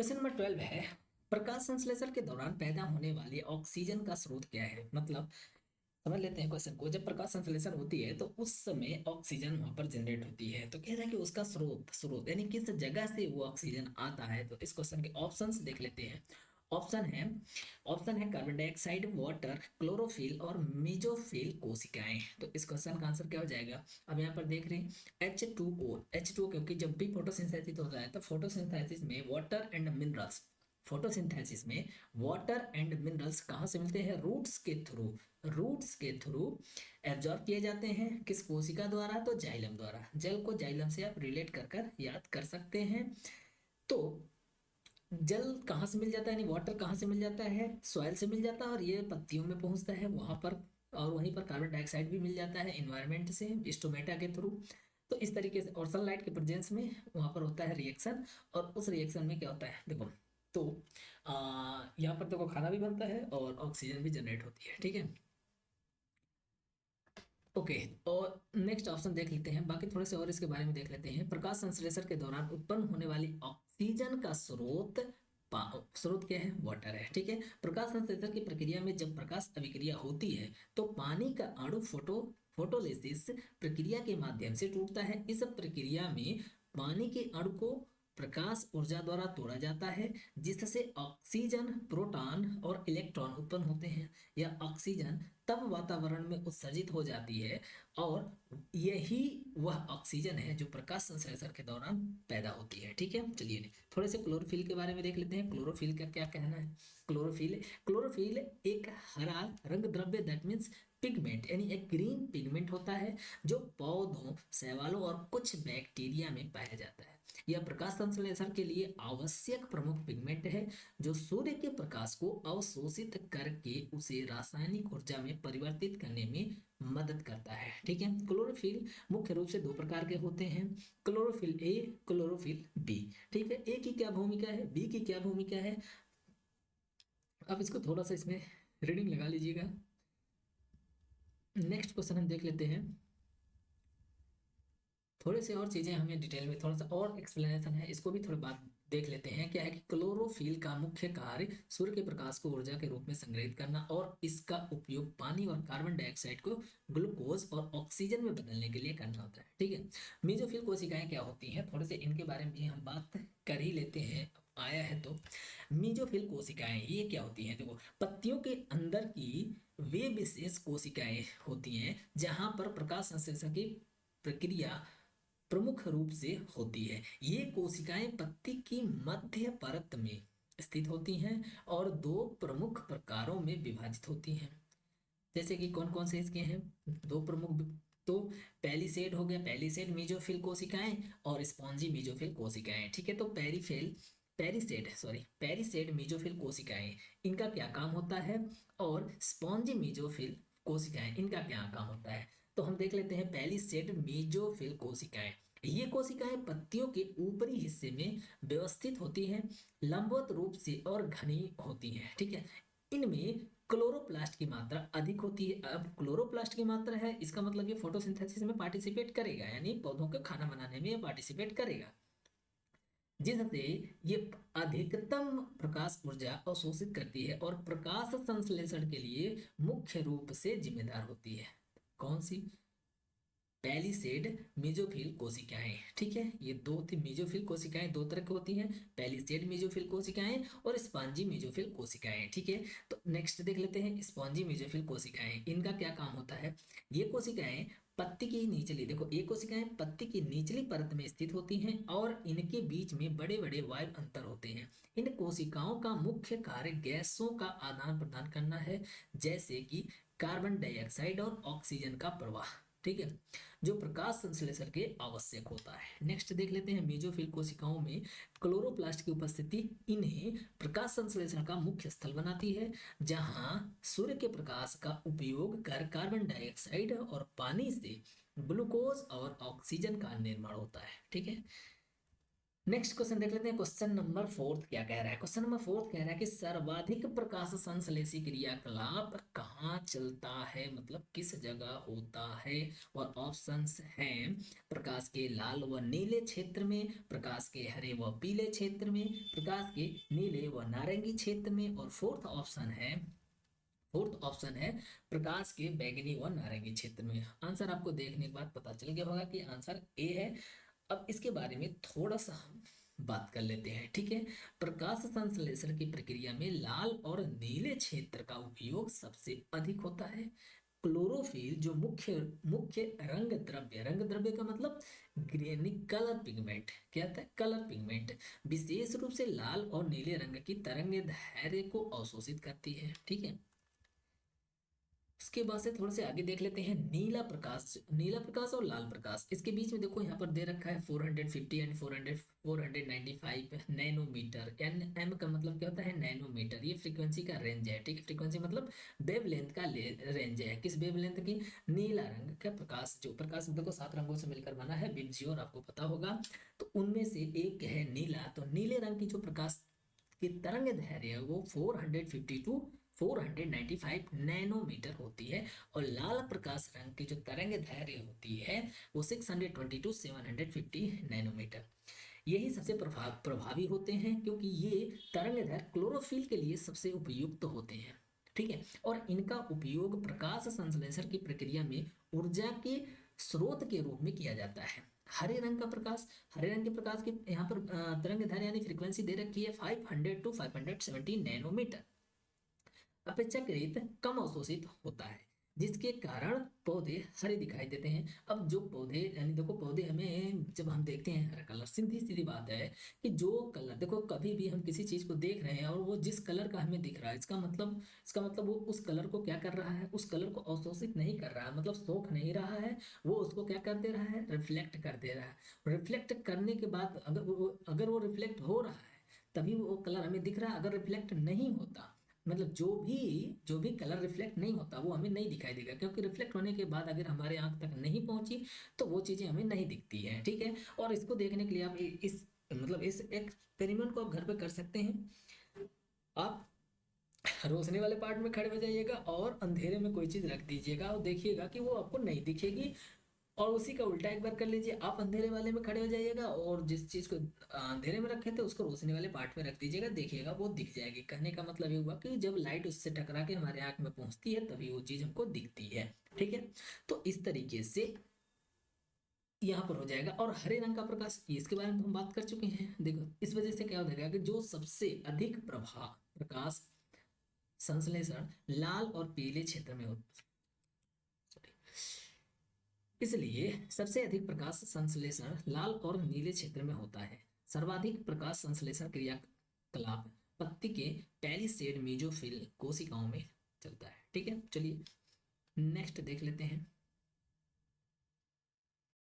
Question number 12 है, प्रकाश संश्लेषण के दौरान पैदा होने वाली ऑक्सीजन का स्रोत क्या है। मतलब समझ लेते हैं क्वेश्चन को। जब प्रकाश संश्लेषण होती है तो उस समय ऑक्सीजन वहां पर जनरेट होती है, तो कह रहा है कि उसका स्रोत स्रोत यानी किस जगह से वो ऑक्सीजन आता है। तो इस क्वेश्चन के ऑप्शंस देख लेते हैं। ऑप्शन है ऑप्शन है कार्बन डाइऑक्साइड, वाटर, क्लोरोफिल और मेजोफिल कोशिकाएं। तो इस क्वेश्चन का आंसर क्या हो जाएगा। अब यहाँ पर देख रहे हैं H2O क्योंकि जब भी फोटोसिंथेसिस होता है तो फोटोसिंथेसिस में वाटर एंड मिनरल्स कहाँ से मिलते हैं, रूट्स के थ्रू एब्जॉर्ब किए जाते हैं। किस कोशिका द्वारा, तो जाइलम द्वारा। जल को जाइलम से आप रिलेट कर कर याद कर सकते हैं। तो जल कहाँ से मिल जाता है, यानी वाटर कहाँ से मिल जाता है, सॉइल से मिल जाता है और ये पत्तियों में पहुंचता है वहां पर। और वहीं पर कार्बन डाइऑक्साइड भी मिल जाता है एनवायरनमेंट से, स्टोमेटा के थ्रू। तो इस तरीके से और सनलाइट के प्रेजेंस में वहां पर होता है रिएक्शन। और उस रिएक्शन में क्या होता है देखो, तो यहाँ पर देखो खाना भी बनता है और ऑक्सीजन भी जनरेट होती है। ठीक है, ओके। और नेक्स्ट ऑप्शन देख लेते हैं, बाकी थोड़े से और इसके बारे में देख लेते हैं। प्रकाश संश्लेषण के दौरान उत्पन्न होने वाली ऑक्सीजन का स्रोत क्या है, वाटर है। ठीक है, प्रकाश संश्लेषण की प्रक्रिया में जब प्रकाश अभिक्रिया होती है तो पानी का अणु फोटोलिसिस प्रक्रिया के माध्यम से टूटता है। इस प्रक्रिया में पानी के अणु को प्रकाश ऊर्जा द्वारा तोड़ा जाता है, जिससे ऑक्सीजन, प्रोटॉन और इलेक्ट्रॉन उत्पन्न होते हैं। यह ऑक्सीजन तब वातावरण में उत्सर्जित हो जाती है और यही वह ऑक्सीजन है जो प्रकाश संश्लेषण के दौरान पैदा होती है। ठीक है, चलिए थोड़े से क्लोरोफिल के बारे में देख लेते हैं। क्लोरोफिल का क्या कहना है। क्लोरोफिल एक हरा रंग द्रव्य, दैट मीन्स पिगमेंट, यानी एक ग्रीन पिगमेंट होता है जो पौधों, शैवालों और कुछ बैक्टीरिया में पाया जाता है। यह प्रकाश संश्लेषण के लिए आवश्यक प्रमुख पिगमेंट है जो सूर्य के प्रकाश को अवशोषित करके उसे रासायनिक ऊर्जा में परिवर्तित करने में मदद करता है। ठीक है, क्लोरोफिल मुख्य रूप से दो प्रकार के होते हैं, क्लोरोफिल ए, क्लोरोफिल बी। ठीक है, ए की क्या भूमिका है, बी की क्या भूमिका है। अब इसको थोड़ा सा इसमें रीडिंग लगा लीजिएगा। नेक्स्ट क्वेश्चन हम देख लेते हैं। थोड़े से और चीजें हमें डिटेल में थोड़ा सा और एक्सप्लेनेशन है, इसको भी थोड़ी बात देख लेते हैं। क्या है कि क्लोरोफिल का मुख्य कार्य सूर्य के प्रकाश को ऊर्जा के रूप में संग्रहित करना और इसका उपयोग पानी और कार्बन डाइऑक्साइड को ग्लूकोज और ऑक्सीजन में बदलने के लिए करना होता है। ठीक है, मेसोफिल कोशिकाएं क्या होती हैं, थोड़े से इनके बारे में भी हम बात कर ही लेते हैं, आया है तो। मीजोफिल कोशिकाएं ये क्या होती हैं, देखो पत्तियों के अंदर की वे विशेष कोशिकाएं होती हैं जहां पर प्रकाश संश्लेषण की प्रक्रिया प्रमुख रूप से होती है। ये कोशिकाएं पत्ती की मध्य परत में स्थित होती हैं और दो प्रमुख प्रकारों में विभाजित होती हैं। जैसे कि कौन कौन से इसके हैं दो प्रमुख, तो पेलिसेड हो गया, पेलिसेड मेसोफिल कोशिकाएं और स्पॉन्जी मेसोफिल कोशिकाएं। ठीक है, तो पेरिसेड मेसोफिल कोशिकाएं, इनका क्या काम होता है, और स्पॉन्जी मेसोफिल कोशिकाएं, इनका क्या काम होता है। तो हम देख लेते हैं पेलिसेड मेसोफिल कोशिकाएं। ये कोशिकाएं पत्तियों के ऊपरी हिस्से में व्यवस्थित होती हैं, लंबवत रूप से और घनी होती हैं। ठीक है, इनमें क्लोरोप्लास्ट की मात्रा अधिक होती है। अब क्लोरोप्लास्ट की मात्रा है, इसका मतलब ये फोटोसिंथेसिस में पार्टिसिपेट करेगा, यानी पौधों के खाना बनाने में ये पार्टिसिपेट करेगा, जिससे ये अधिकतम प्रकाश ऊर्जा अवशोषित करती है और प्रकाश संश्लेषण के लिए मुख्य रूप से जिम्मेदार होती है। कौन सी, पैलिसेड मेसोफिल कोशिकाएं। ठीक है, ये दो थी मेसोफिल कोशिकाएं, दो तरह की होती हैं, पैलिसेड मेसोफिल कोशिकाएं और स्पॉन्जी मेसोफिल कोशिकाएं। ठीक है, तो नेक्स्ट देख लेते हैं स्पॉन्जी मेसोफिल कोशिकाएं, इनका क्या काम होता है। ये कोशिकाएं पत्ती की निचली, देखो ये कोशिकाएं पत्ती की निचली परत में स्थित होती हैं और इनके बीच में बड़े बड़े वायु अंतर होते हैं। इन कोशिकाओं का मुख्य कार्य गैसों का आदान प्रदान करना है, जैसे कि कार्बन डाइऑक्साइड और ऑक्सीजन का प्रवाह। ठीक है, जो प्रकाश संश्लेषण के आवश्यक होता है। नेक्स्ट देख लेते हैं मेसोफिल कोशिकाओं में क्लोरोप्लास्ट की उपस्थिति इन्हें प्रकाश संश्लेषण का मुख्य स्थल बनाती है, जहां सूर्य के प्रकाश का उपयोग कर कार्बन डाइऑक्साइड और पानी से ग्लूकोज और ऑक्सीजन का निर्माण होता है। ठीक है, नेक्स्ट क्वेश्चन देख लेते हैं। क्वेश्चन नंबर फोर्थ क्या कह रहा है? क्वेश्चन नंबर फोर्थ कह रहा है कि सर्वाधिक प्रकाश संश्लेषी क्रियाकलाप कहाँ चलता है, मतलब किस जगह होता है? और ऑप्शंस हैं प्रकाश के लाल व नीले क्षेत्र में, प्रकाश के हरे व पीले क्षेत्र में, प्रकाश के नीले व नारंगी क्षेत्र में, और फोर्थ ऑप्शन है प्रकाश के बैंगनी व नारंगी क्षेत्र में। आंसर आपको देखने के बाद पता चल गया होगा कि आंसर ए है। अब इसके बारे में थोड़ा सा हम बात कर लेते हैं, ठीक है। प्रकाश संश्लेषण की प्रक्रिया में लाल और नीले क्षेत्र का उपयोग सबसे अधिक होता है। क्लोरोफिल जो मुख्य मुख्य रंग द्रव्य का मतलब ग्रेनी कलर पिगमेंट, क्या होता है? कलर पिगमेंट विशेष रूप से लाल और नीले रंग की तरंग दैर्ध्य को अवशोषित करती है, ठीक है। उसके बाद से थोड़े से आगे देख लेते हैं नीला प्रकाश और लाल प्रकाश। इसके बीच में देखो यहाँ पर दे रखा है 450 एंड 495 नैनोमीटर। एन एम का मतलब क्या होता है? नैनोमीटर। ये फ्रीक्वेंसी का रेंज है, ठीक है। फ्रीक्वेंसी मतलब वेवलेंथ का रेंज है। किस वेवलेंथ की? नीला रंग का प्रकाश, जो प्रकाश देखो 7 रंगों से मिलकर बना है, विबजियोर आपको पता होगा। तो उनमें से एक है नीला। तो नीले रंग की जो प्रकाश की तरंग दैर्ध्य है वो 450 टू 495 नैनोमीटर होती है। और लाल प्रकाश रंग की जो तरंग दैर्ध्य होती है वो 620 टू 750 नैनोमीटर। यही सबसे प्रभावी होते हैं, क्योंकि ये तरंग दैर्ध्य क्लोरोफिल के लिए सबसे उपयुक्त होते हैं, ठीक है। और इनका उपयोग प्रकाश संश्लेषण की प्रक्रिया में ऊर्जा के स्रोत के रूप में किया जाता है। हरे रंग के प्रकाश की यहाँ पर तरंग दैर्ध्य यानी फ्रीक्वेंसी दे रखी है 500 टू 570 नैनोमीटर। अपेक्षाकृत कम अवशोषित होता है, जिसके कारण पौधे हरे दिखाई देते हैं। अब जो पौधे यानी देखो पौधे हमें जब हम देखते हैं हरा कलर, सीधी सीधी बात है कि जो कलर देखो कभी भी हम किसी चीज को देख रहे हैं और वो जिस कलर का हमें दिख रहा है, इसका मतलब वो उस कलर को क्या कर रहा है? उस कलर को अवशोषित नहीं कर रहा है, मतलब सोख नहीं रहा है, वो उसको क्या कर दे रहा है? रिफ्लेक्ट कर दे रहा है। रिफ्लेक्ट करने के बाद अगर वो रिफ्लेक्ट हो रहा है तभी वो कलर हमें दिख रहा है। अगर रिफ्लेक्ट नहीं होता, मतलब जो भी कलर रिफ्लेक्ट नहीं होता वो हमें नहीं दिखाई देगा, क्योंकि रिफ्लेक्ट होने के बाद अगर हमारे आंख तक नहीं पहुंची तो वो चीजें हमें नहीं दिखती है, ठीक है। और इसको देखने के लिए आप इस एक्सपेरिमेंट को आप घर पे कर सकते हैं। आप रोशनी वाले पार्ट में खड़े हो जाइएगा और अंधेरे में कोई चीज रख दीजिएगा और देखिएगा कि वो आपको नहीं दिखेगी। और उसी का उल्टा एक बार कर लीजिए, आप अंधेरे वाले में खड़े हो जाइएगा और जिस चीज को अंधेरे में रखे थे उसको रोशनी वाले पार्ट में रख दीजिएगा, देखिएगा वो दिख जाएगी। कहने का मतलब ये हुआ कि जब लाइट उससे टकरा के हमारे आंख में पहुंचती है तभी वो चीज हमको दिखती है, ठीक है। तो इस तरीके से यहाँ पर हो जाएगा। और हरे रंग का प्रकाश, इसके बारे में तो हम बात कर चुके हैं। देखो इस वजह से क्या हो जाएगा कि जो सबसे अधिक प्रकाश संश्लेषण लाल और पीले क्षेत्र में होता है, इसलिए सबसे अधिक प्रकाश संश्लेषण लाल और नीले क्षेत्र में होता है। सर्वाधिक प्रकाश संश्लेषण क्रियाकलाप पत्ती के पैलिसेड मेसोफिल कोशिकाओं में चलता है, ठीक है। चलिए नेक्स्ट देख लेते हैं।